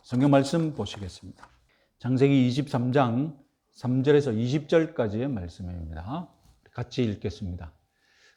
성경 말씀 보시겠습니다. 창세기 23장 3절에서 20절까지의 말씀입니다. 같이 읽겠습니다.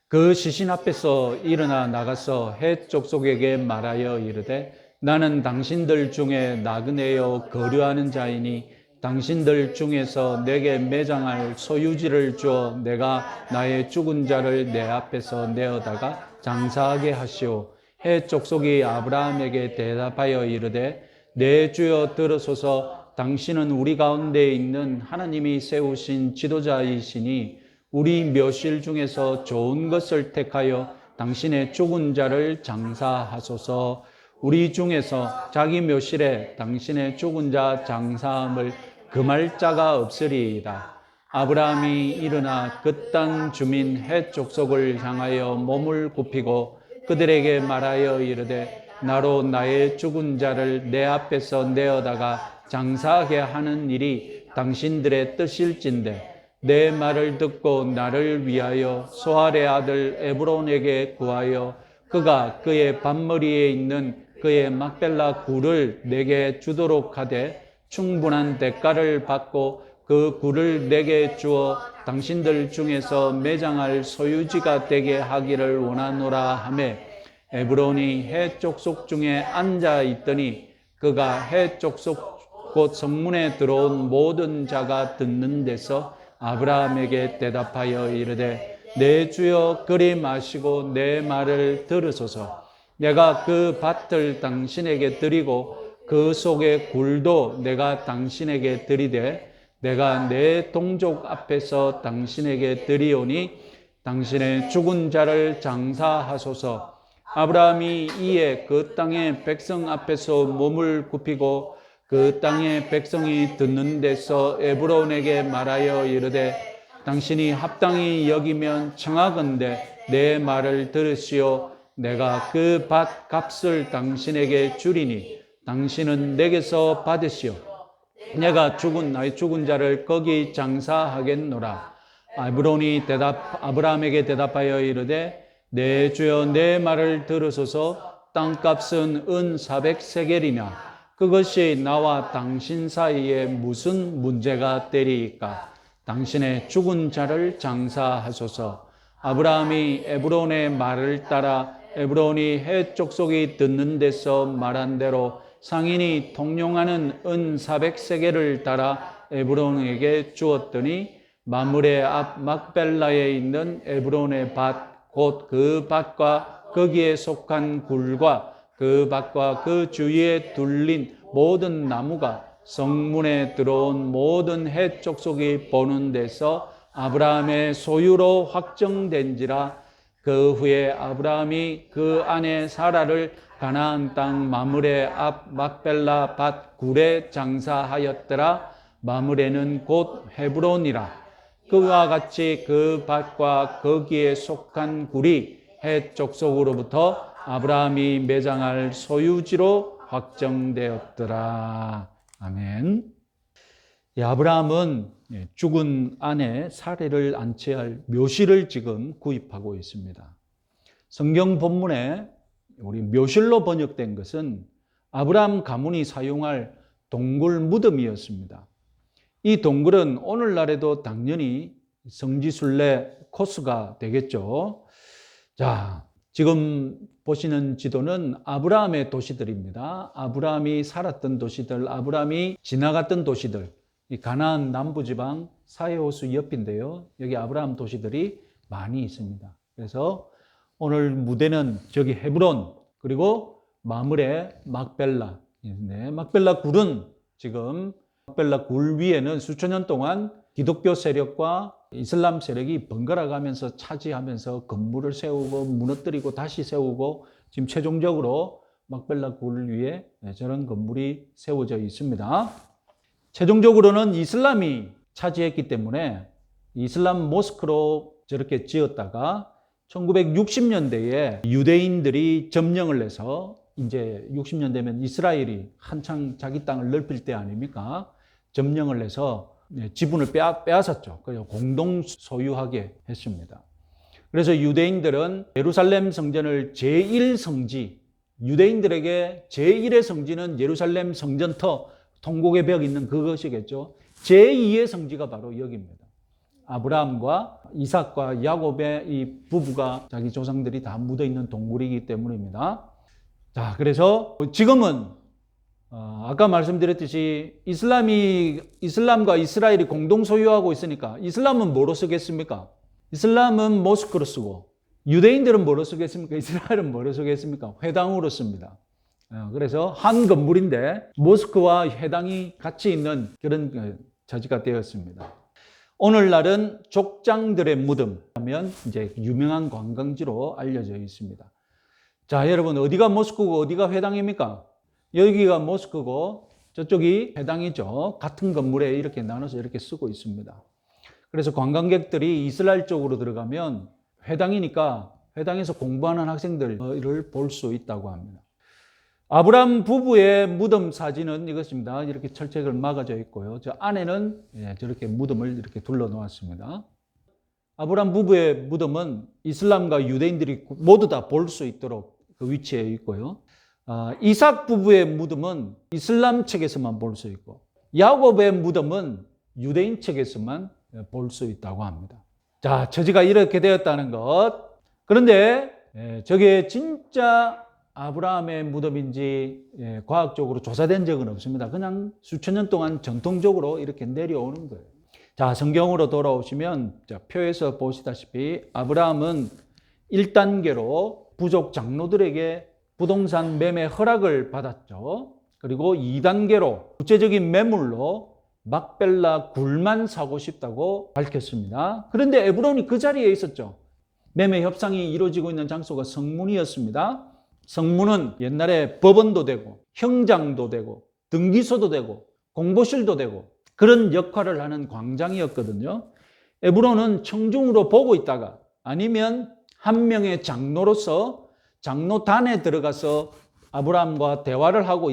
그 시신 앞에서 일어나 나가서 헷 족속에게 말하여 이르되 나는 당신들 중에 나그네요 거류하는 자이니 당신들 중에서 내게 매장할 소유지를 주어 내가 나의 죽은 자를 내 앞에서 내어다가 장사하게 하시오. 헷 족속이 아브라함에게 대답하여 이르되 내 주여 들으소서. 당신은 우리 가운데 있는 하나님이 세우신 지도자이시니 우리 묘실 중에서 좋은 것을 택하여 당신의 죽은 자를 장사하소서. 우리 중에서 자기 묘실에 당신의 죽은 자 장사함을 금할 자가 없으리이다. 아브라함이 일어나 그 땅 주민 헷 족속을 향하여 몸을 굽히고 그들에게 말하여 이르되 나로 나의 죽은 자를 내 앞에서 내어다가 장사하게 하는 일이 당신들의 뜻일진데 내 말을 듣고 나를 위하여 소알의 아들 에브론에게 구하여 그가 그의 밭머리에 있는 그의 막벨라 굴을 내게 주도록 하되 충분한 대가를 받고 그 굴을 내게 주어 당신들 중에서 매장할 소유지가 되게 하기를 원하노라 하매 에브론이 헷 족속 중에 앉아 있더니 그가 헷 족속 곧 성문에 들어온 모든 자가 듣는 데서 아브라함에게 대답하여 이르되 내 주여 그리 마시고 내 말을 들으소서. 내가 그 밭을 당신에게 드리고 그 속의 굴도 내가 당신에게 드리되 내가 내 동족 앞에서 당신에게 드리오니 당신의 죽은 자를 장사하소서. 아브라함이 이에 그 땅의 백성 앞에서 몸을 굽히고 그 땅의 백성이 듣는 데서 에브론에게 말하여 이르되 당신이 합당히 여기면 청하건대 내 말을 들으시오. 내가 그 밭 값을 당신에게 주리니 당신은 내게서 받으시오. 내가 나의 죽은 자를 거기 장사하겠노라. 아브라함에게 대답하여 이르되 내 주여 내 말을 들으소서. 땅값은 은 400세겔이나 그것이 나와 당신 사이에 무슨 문제가 되리이까. 당신의 죽은 자를 장사하소서. 아브라함이 에브론의 말을 따라 에브론이 헷 족속이 듣는 데서 말한 대로 상인이 통용하는 은 400세겔을 따라 에브론에게 주었더니 마므레 앞 막벨라에 있는 에브론의 밭 곧 그 밭과 거기에 속한 굴과 그 밭과 그 주위에 둘린 모든 나무가 성문에 들어온 모든 헷 족속이 보는 데서 아브라함의 소유로 확정된지라. 그 후에 아브라함이 그 아내 사라를 가나안 땅 마므레 앞 막벨라 밭 굴에 장사하였더라. 마므레는 곧 헤브론이라. 그와 같이 그 밭과 거기에 속한 굴이 헷 족속으로부터 아브라함이 매장할 소유지로 확정되었더라. 아멘. 아브라함은 죽은 아내 사레를 안치할 묘실을 지금 구입하고 있습니다. 성경 본문에 우리 묘실로 번역된 것은 아브라함 가문이 사용할 동굴 무덤이었습니다. 이 동굴은 오늘날에도 당연히 성지순례 코스가 되겠죠. 자, 지금 보시는 지도는 아브라함의 도시들입니다. 아브라함이 살았던 도시들, 아브라함이 지나갔던 도시들, 이 가나안 남부지방 사해호수 옆인데요. 여기 아브라함 도시들이 많이 있습니다. 그래서 오늘 무대는 저기 헤브론, 그리고 마므레 막벨라. 막벨라 굴은 지금 막벨라 굴 위에는 수천 년 동안 기독교 세력과 이슬람 세력이 번갈아 가면서 차지하면서 건물을 세우고 무너뜨리고 다시 세우고 지금 최종적으로 막벨라 굴 위에 저런 건물이 세워져 있습니다. 최종적으로는 이슬람이 차지했기 때문에 이슬람 모스크로 저렇게 지었다가 1960년대에 유대인들이 점령을 해서 이제 60년 되면 이스라엘이 한창 자기 땅을 넓힐 때 아닙니까? 점령을 해서 지분을 빼앗았죠. 그래서 공동 소유하게 했습니다. 그래서 유대인들은 예루살렘 성전을 제1성지, 유대인들에게 제1의 성지는 예루살렘 성전터 통곡의 벽 있는 그것이겠죠. 제2의 성지가 바로 여기입니다. 아브라함과 이삭과 야곱의 이 부부가 자기 조상들이 다 묻어있는 동굴이기 때문입니다. 자, 그래서 지금은 아까 말씀드렸듯이 이슬람과 이스라엘이 공동 소유하고 있으니까 이슬람은 뭐로 쓰겠습니까? 이슬람은 모스크로 쓰고 유대인들은 뭐로 쓰겠습니까? 이스라엘은 뭐로 쓰겠습니까? 회당으로 씁니다. 그래서 한 건물인데 모스크와 회당이 같이 있는 그런 처지가 되었습니다. 오늘날은 족장들의 무덤 하면 이제 유명한 관광지로 알려져 있습니다. 자, 여러분 어디가 모스크고 어디가 회당입니까? 여기가 모스크고 저쪽이 회당이죠. 같은 건물에 이렇게 나눠서 이렇게 쓰고 있습니다. 그래서 관광객들이 이스라엘 쪽으로 들어가면 회당이니까 회당에서 공부하는 학생들을 볼 수 있다고 합니다. 아브라함 부부의 무덤 사진은 이것입니다. 이렇게 철책을 막아져 있고요. 저 안에는 저렇게 무덤을 이렇게 둘러 놓았습니다. 아브라함 부부의 무덤은 이슬람과 유대인들이 모두 다 볼 수 있도록 그 위치에 있고요. 이삭 부부의 무덤은 이슬람 측에서만 볼 수 있고 야곱의 무덤은 유대인 측에서만 볼 수 있다고 합니다. 자, 처지가 이렇게 되었다는 것. 그런데 저게 진짜 아브라함의 무덤인지 과학적으로 조사된 적은 없습니다. 그냥 수천 년 동안 전통적으로 이렇게 내려오는 거예요. 자, 성경으로 돌아오시면 표에서 보시다시피 아브라함은 1단계로 부족 장로들에게 부동산 매매 허락을 받았죠. 그리고 2단계로 구체적인 매물로 막벨라 굴만 사고 싶다고 밝혔습니다. 그런데 에브론이 그 자리에 있었죠. 매매 협상이 이루어지고 있는 장소가 성문이었습니다. 성문은 옛날에 법원도 되고 형장도 되고 등기소도 되고 공보실도 되고 그런 역할을 하는 광장이었거든요. 에브론은 청중으로 보고 있다가 아니면 한 명의 장로로서 장로단에 들어가서 아브라함과 대화를 하고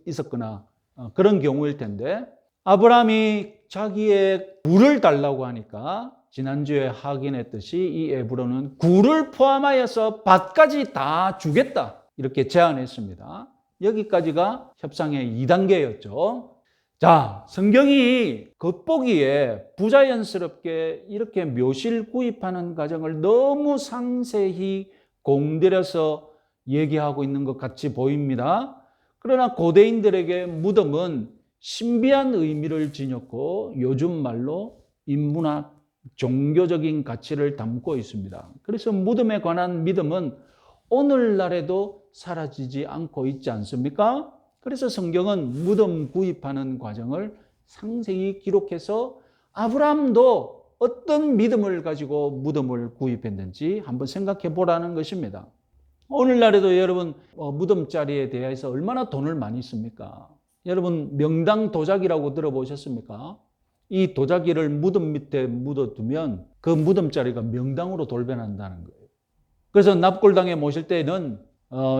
있었거나 그런 경우일 텐데 아브라함이 자기의 굴을 달라고 하니까 지난주에 확인했듯이 이 에브론은 굴을 포함하여서 밭까지 다 주겠다 이렇게 제안했습니다. 여기까지가 협상의 2단계였죠. 자, 성경이 겉보기에 부자연스럽게 이렇게 묘실 구입하는 과정을 너무 상세히 공들여서 얘기하고 있는 것 같이 보입니다. 그러나 고대인들에게 무덤은 신비한 의미를 지녔고 요즘 말로 인문학, 종교적인 가치를 담고 있습니다. 그래서 무덤에 관한 믿음은 오늘날에도 사라지지 않고 있지 않습니까? 그래서 성경은 무덤 구입하는 과정을 상세히 기록해서 아브라함도 어떤 믿음을 가지고 무덤을 구입했는지 한번 생각해 보라는 것입니다. 오늘날에도 여러분 무덤자리에 대해서 얼마나 돈을 많이 씁니까? 여러분 명당 도자기라고 들어보셨습니까? 이 도자기를 무덤 밑에 묻어두면 그 무덤자리가 명당으로 돌변한다는 거예요. 그래서 납골당에 모실 때는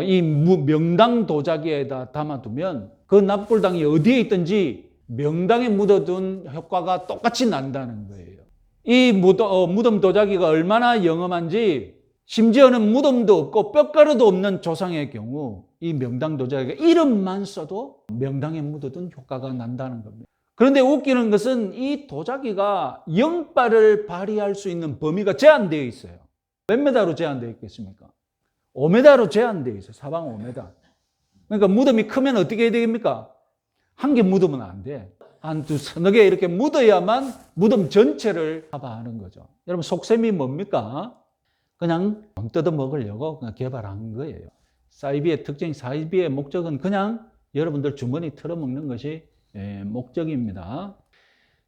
이 명당 도자기에다 담아두면 그 납골당이 어디에 있든지 명당에 묻어둔 효과가 똑같이 난다는 거예요. 이 무덤 도자기가 얼마나 영험한지 심지어는 무덤도 없고 뼈가루도 없는 조상의 경우 이 명당 도자기가 이름만 써도 명당에 묻어둔 효과가 난다는 겁니다. 그런데 웃기는 것은 이 도자기가 영빨을 발휘할 수 있는 범위가 제한되어 있어요. 몇 메다로 제한되어 있겠습니까? 5m로 제한되어 있어요. 사방 5m. 그러니까 무덤이 크면 어떻게 해야 됩니까? 한 개 묻으면 안 돼. 한 서너 개 이렇게 묻어야만 무덤 전체를 커버하는 거죠. 여러분 속셈이 뭡니까? 그냥 돈 뜯어 먹으려고 그냥 개발한 거예요. 사이비의 특징, 사이비의 목적은 그냥 여러분들 주머니 털어먹는 것이 목적입니다.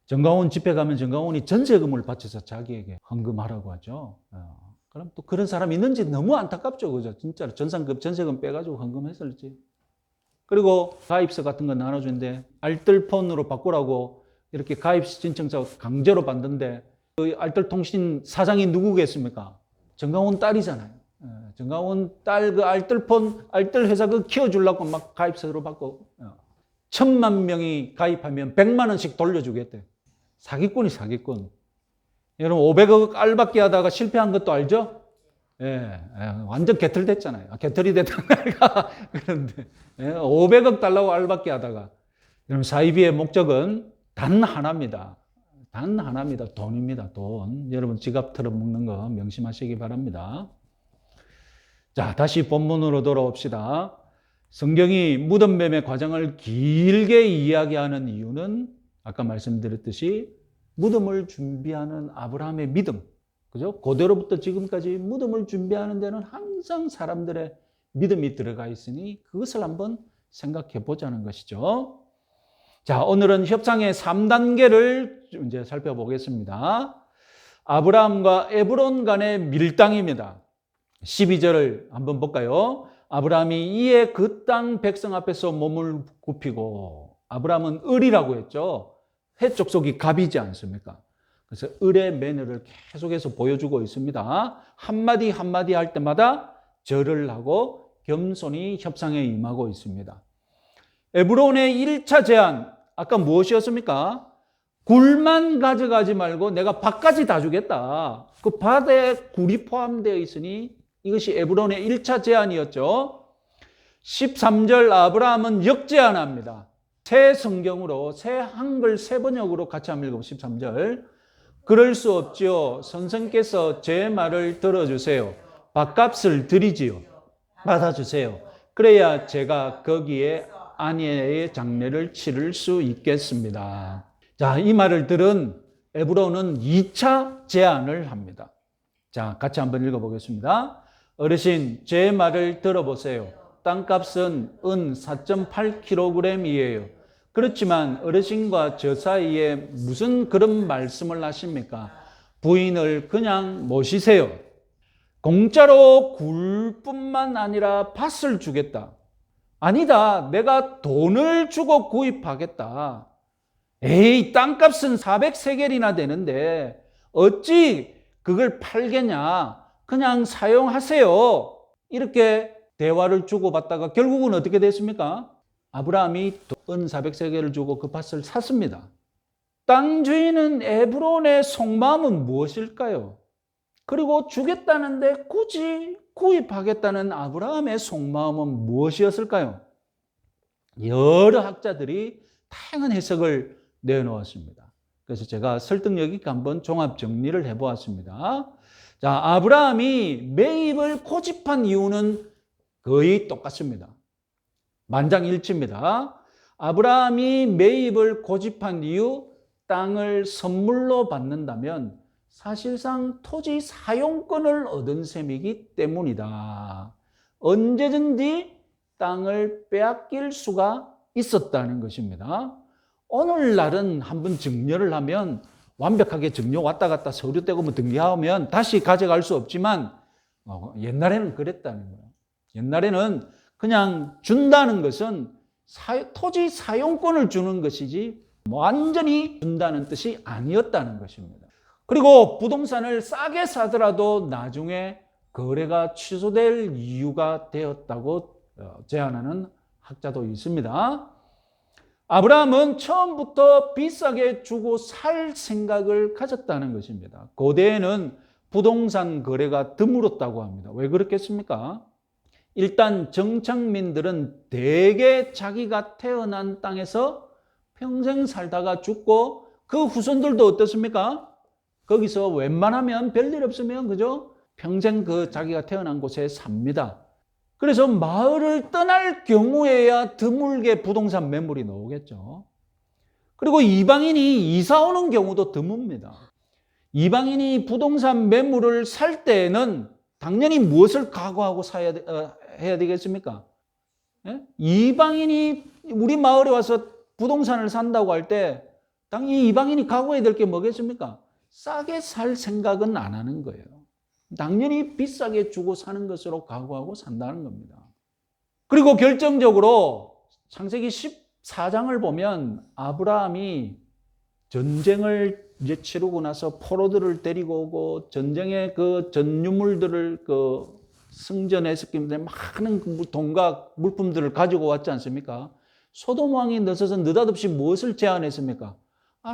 정강훈 집회 가면 정강훈이 전세금을 바쳐서 자기에게 헌금하라고 하죠. 그럼 또 그런 사람이 있는지 너무 안타깝죠. 그죠? 진짜로 전세금 빼가지고 헌금했을지. 그리고 가입서 같은 거 나눠주는데 알뜰폰으로 바꾸라고 이렇게 가입 신청서 강제로 받는데 그 알뜰통신 사장이 누구겠습니까? 정강훈 딸이잖아요. 정강훈 딸 그 알뜰 회사 그 키워주려고 막 가입서로 받고 1,000만 명이 가입하면 100만 원씩 돌려주겠대. 사기꾼이 사기꾼. 여러분 500억 알받기 하다가 실패한 것도 알죠? 예, 완전 개털 됐잖아요. 개털이 됐던 날가 그런데 500억 달라고 알받게 하다가 그럼 사이비의 목적은 단 하나입니다. 단 하나입니다. 돈입니다. 돈. 여러분 지갑 털어먹는 거 명심하시기 바랍니다. 자, 다시 본문으로 돌아옵시다. 성경이 무덤 매매 과정을 길게 이야기하는 이유는 아까 말씀드렸듯이 무덤을 준비하는 아브라함의 믿음, 그죠? 고대로부터 지금까지 무덤을 준비하는 데는 항상 사람들의 믿음이 들어가 있으니 그것을 한번 생각해 보자는 것이죠. 자, 오늘은 협상의 3단계를 이제 살펴보겠습니다. 아브라함과 에브론 간의 밀당입니다. 12절을 한번 볼까요? 아브라함이 이에 그 땅 백성 앞에서 몸을 굽히고, 아브라함은 을이라고 했죠. 해 족속이 갑이지 않습니까? 그래서 을의 매너를 계속해서 보여주고 있습니다. 한마디 한마디 할 때마다 절을 하고 겸손히 협상에 임하고 있습니다. 에브론의 1차 제안, 아까 무엇이었습니까? 굴만 가져가지 말고 내가 밭까지 다 주겠다. 그 밭에 굴이 포함되어 있으니 이것이 에브론의 1차 제안이었죠. 13절 아브라함은 역제안합니다. 새 성경으로, 새 한글 새 번역으로 같이 한번 읽어보면 13절. 그럴 수 없지요. 선생께서 제 말을 들어주세요. 밭값을 드리지요. 받아주세요. 그래야 제가 거기에 아내의 장례를 치를 수 있겠습니다. 자, 이 말을 들은 에브론은 2차 제안을 합니다. 자, 같이 한번 읽어보겠습니다. 어르신, 제 말을 들어보세요. 땅값은 은 4.8kg이에요. 그렇지만 어르신과 저 사이에 무슨 그런 말씀을 하십니까? 부인을 그냥 모시세요. 공짜로 굴뿐만 아니라 밭을 주겠다. 아니다, 내가 돈을 주고 구입하겠다. 에이, 땅값은 400세겔이나 되는데 어찌 그걸 팔겠냐? 그냥 사용하세요. 이렇게 대화를 주고받다가 결국은 어떻게 됐습니까? 아브라함이 은 400세겔을 주고 그 밭을 샀습니다. 땅 주인은 에브론의 속마음은 무엇일까요? 그리고 주겠다는데 굳이 구입하겠다는 아브라함의 속마음은 무엇이었을까요? 여러 학자들이 다양한 해석을 내놓았습니다. 그래서 제가 설득력 있게 한번 종합 정리를 해보았습니다. 자, 아브라함이 매입을 고집한 이유는 거의 똑같습니다. 만장일치입니다. 아브라함이 매입을 고집한 이유, 땅을 선물로 받는다면 사실상 토지 사용권을 얻은 셈이기 때문이다. 언제든지 땅을 빼앗길 수가 있었다는 것입니다. 오늘날은 한번 증여를 하면 완벽하게 증여 왔다 갔다 서류 떼고 뭐 등기하면 다시 가져갈 수 없지만 옛날에는 그랬다는 거예요. 옛날에는 그냥 준다는 것은 토지 사용권을 주는 것이지 완전히 준다는 뜻이 아니었다는 것입니다. 그리고 부동산을 싸게 사더라도 나중에 거래가 취소될 이유가 되었다고 제안하는 학자도 있습니다. 아브라함은 처음부터 비싸게 주고 살 생각을 가졌다는 것입니다. 고대에는 부동산 거래가 드물었다고 합니다. 왜 그렇겠습니까? 일단 정착민들은 대개 자기가 태어난 땅에서 평생 살다가 죽고 그 후손들도 어떻습니까? 거기서 웬만하면 별일 없으면 그죠? 평생 그 자기가 태어난 곳에 삽니다. 그래서 마을을 떠날 경우에야 드물게 부동산 매물이 나오겠죠. 그리고 이방인이 이사 오는 경우도 드뭅니다. 이방인이 부동산 매물을 살 때에는 당연히 무엇을 각오하고 해야 되겠습니까? 예? 이방인이 우리 마을에 와서 부동산을 산다고 할 때 당연히 이방인이 각오해야 될 게 뭐겠습니까? 싸게 살 생각은 안 하는 거예요. 당연히 비싸게 주고 사는 것으로 각오하고 산다는 겁니다. 그리고 결정적으로 창세기 14장을 보면 아브라함이 전쟁을 이제 치르고 나서 포로들을 데리고 오고 전쟁의 그 전유물들을 그 승전했기 때문에 많은 돈과 물품들을 가지고 왔지 않습니까? 소돔 왕이 늦어서 느닷없이 무엇을 제안했습니까?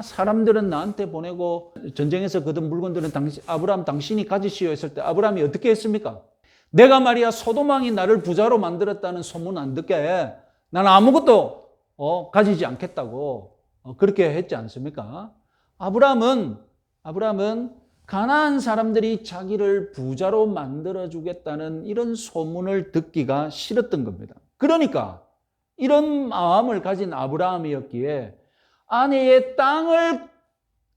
사람들은 나한테 보내고 전쟁에서 거둔 물건들은 아브라함 당신이 가지시오 했을 때 아브라함이 어떻게 했습니까? 내가 말이야 소돔왕이 나를 부자로 만들었다는 소문 안 듣게 나는 아무것도 가지지 않겠다고 그렇게 했지 않습니까? 아브라함은 가나안 사람들이 자기를 부자로 만들어주겠다는 이런 소문을 듣기가 싫었던 겁니다. 그러니까 이런 마음을 가진 아브라함이었기에 아내의 땅을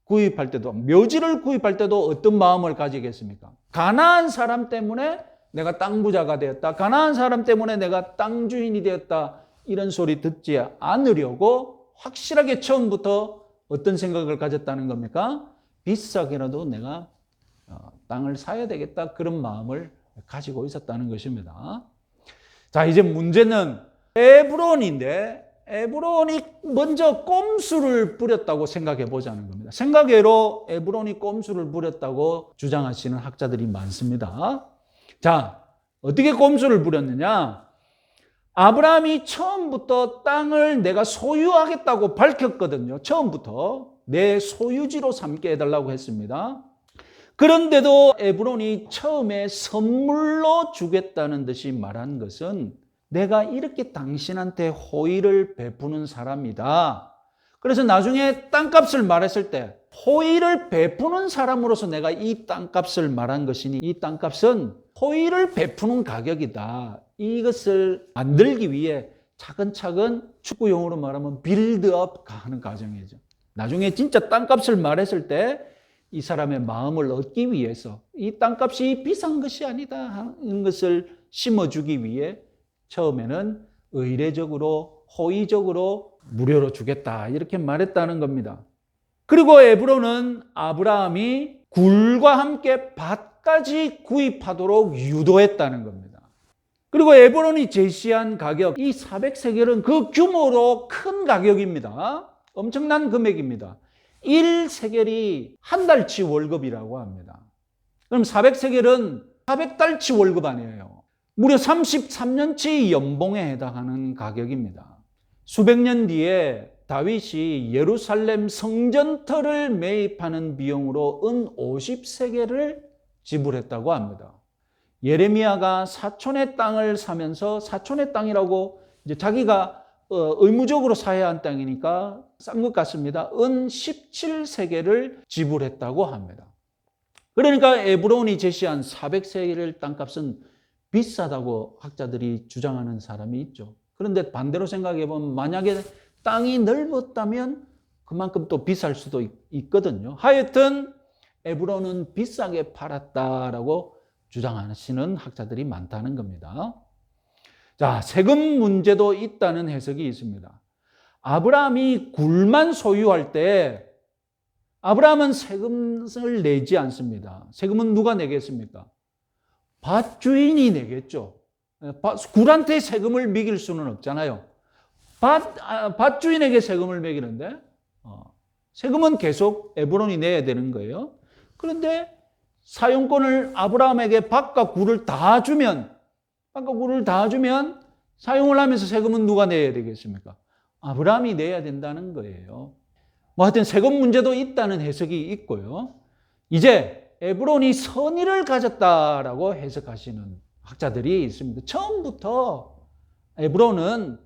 구입할 때도, 묘지를 구입할 때도 어떤 마음을 가지겠습니까? 가나안 사람 때문에 내가 땅 부자가 되었다. 가나안 사람 때문에 내가 땅 주인이 되었다. 이런 소리 듣지 않으려고 확실하게 처음부터 어떤 생각을 가졌다는 겁니까? 비싸게라도 내가 땅을 사야 되겠다. 그런 마음을 가지고 있었다는 것입니다. 자, 이제 문제는 에브론인데 에브론이 먼저 꼼수를 부렸다고 생각해 보자는 겁니다. 생각외로 에브론이 꼼수를 부렸다고 주장하시는 학자들이 많습니다. 자, 어떻게 꼼수를 부렸느냐? 아브라함이 처음부터 땅을 내가 소유하겠다고 밝혔거든요. 처음부터 내 소유지로 삼게 해달라고 했습니다. 그런데도 에브론이 처음에 선물로 주겠다는 듯이 말한 것은 내가 이렇게 당신한테 호의를 베푸는 사람이다. 그래서 나중에 땅값을 말했을 때 호의를 베푸는 사람으로서 내가 이 땅값을 말한 것이니 이 땅값은 호의를 베푸는 가격이다. 이것을 만들기 위해 차근차근 축구용어로 말하면 빌드업 하는 과정이죠. 나중에 진짜 땅값을 말했을 때 이 사람의 마음을 얻기 위해서 이 땅값이 비싼 것이 아니다 하는 것을 심어주기 위해 처음에는 의례적으로 호의적으로 무료로 주겠다 이렇게 말했다는 겁니다. 그리고 에브론은 아브라함이 굴과 함께 밭까지 구입하도록 유도했다는 겁니다. 그리고 에브론이 제시한 가격, 이 400세겔은 그 규모로 큰 가격입니다. 엄청난 금액입니다. 1세겔이 한 달치 월급이라고 합니다. 그럼 400세겔은 400달치 월급 아니에요. 무려 33년치 연봉에 해당하는 가격입니다. 수백 년 뒤에 다윗이 예루살렘 성전터를 매입하는 비용으로 은 50세겔을 지불했다고 합니다. 예레미야가 사촌의 땅을 사면서 사촌의 땅이라고 이제 자기가 의무적으로 사야 한 땅이니까 싼 것 같습니다. 은 17세겔을 지불했다고 합니다. 그러니까 에브론이 제시한 400세겔 땅값은 비싸다고 학자들이 주장하는 사람이 있죠. 그런데 반대로 생각해 보면 만약에 땅이 넓었다면 그만큼 또 비쌀 수도 있거든요. 하여튼 에브론은 비싸게 팔았다라고 주장하시는 학자들이 많다는 겁니다. 자, 세금 문제도 있다는 해석이 있습니다. 아브라함이 굴만 소유할 때 아브라함은 세금을 내지 않습니다. 세금은 누가 내겠습니까? 밭주인이 내겠죠. 굴한테 세금을 매길 수는 없잖아요. 밭주인에게 세금을 매기는데 세금은 계속 에브론이 내야 되는 거예요. 그런데 사용권을 아브라함에게 밭과 굴을 다 주면 사용을 하면서 세금은 누가 내야 되겠습니까? 아브라함이 내야 된다는 거예요. 하여튼 세금 문제도 있다는 해석이 있고요. 이제 에브론이 선의를 가졌다라고 해석하시는 학자들이 있습니다. 처음부터 에브론은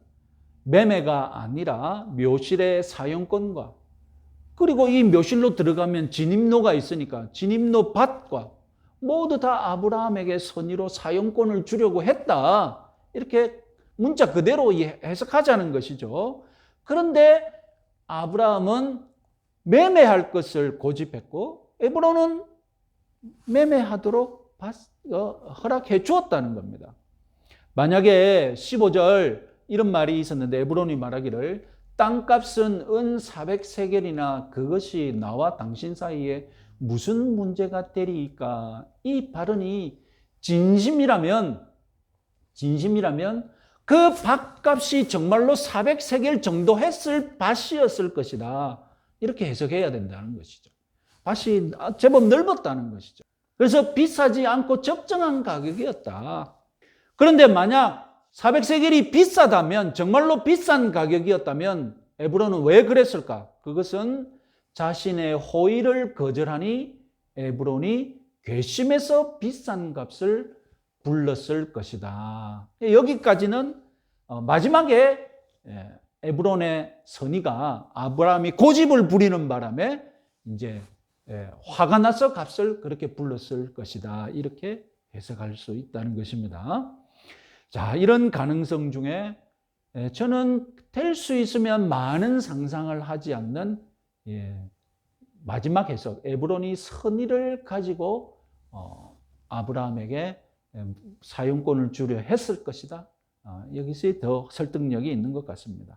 매매가 아니라 묘실의 사용권과 그리고 이 묘실로 들어가면 진입로가 있으니까 진입로 밭과 모두 다 아브라함에게 선의로 사용권을 주려고 했다. 이렇게 문자 그대로 해석하자는 것이죠. 그런데 아브라함은 매매할 것을 고집했고 에브론은 매매하도록 허락해 주었다는 겁니다. 만약에 15절 이런 말이 있었는데 에브론이 말하기를 땅값은 은 400세겔이나 그것이 나와 당신 사이에 무슨 문제가 되리이까? 이 발언이 진심이라면 그 밭값이 정말로 400세겔 정도 했을 밭이었을 것이다. 이렇게 해석해야 된다는 것이죠. 밭이 제법 넓었다는 것이죠. 그래서 비싸지 않고 적정한 가격이었다. 그런데 만약 400세겔이 비싸다면 정말로 비싼 가격이었다면 에브론은 왜 그랬을까? 그것은 자신의 호의를 거절하니 에브론이 괘씸해서 비싼 값을 불렀을 것이다. 여기까지는 마지막에 에브론의 선의가 아브라함이 고집을 부리는 바람에 이제 화가 나서 값을 그렇게 불렀을 것이다. 이렇게 해석할 수 있다는 것입니다. 자, 이런 가능성 중에 저는 될 수 있으면 많은 상상을 하지 않는 마지막 해석, 에브론이 선의를 가지고 아브라함에게 사용권을 주려 했을 것이다. 여기서 더 설득력이 있는 것 같습니다.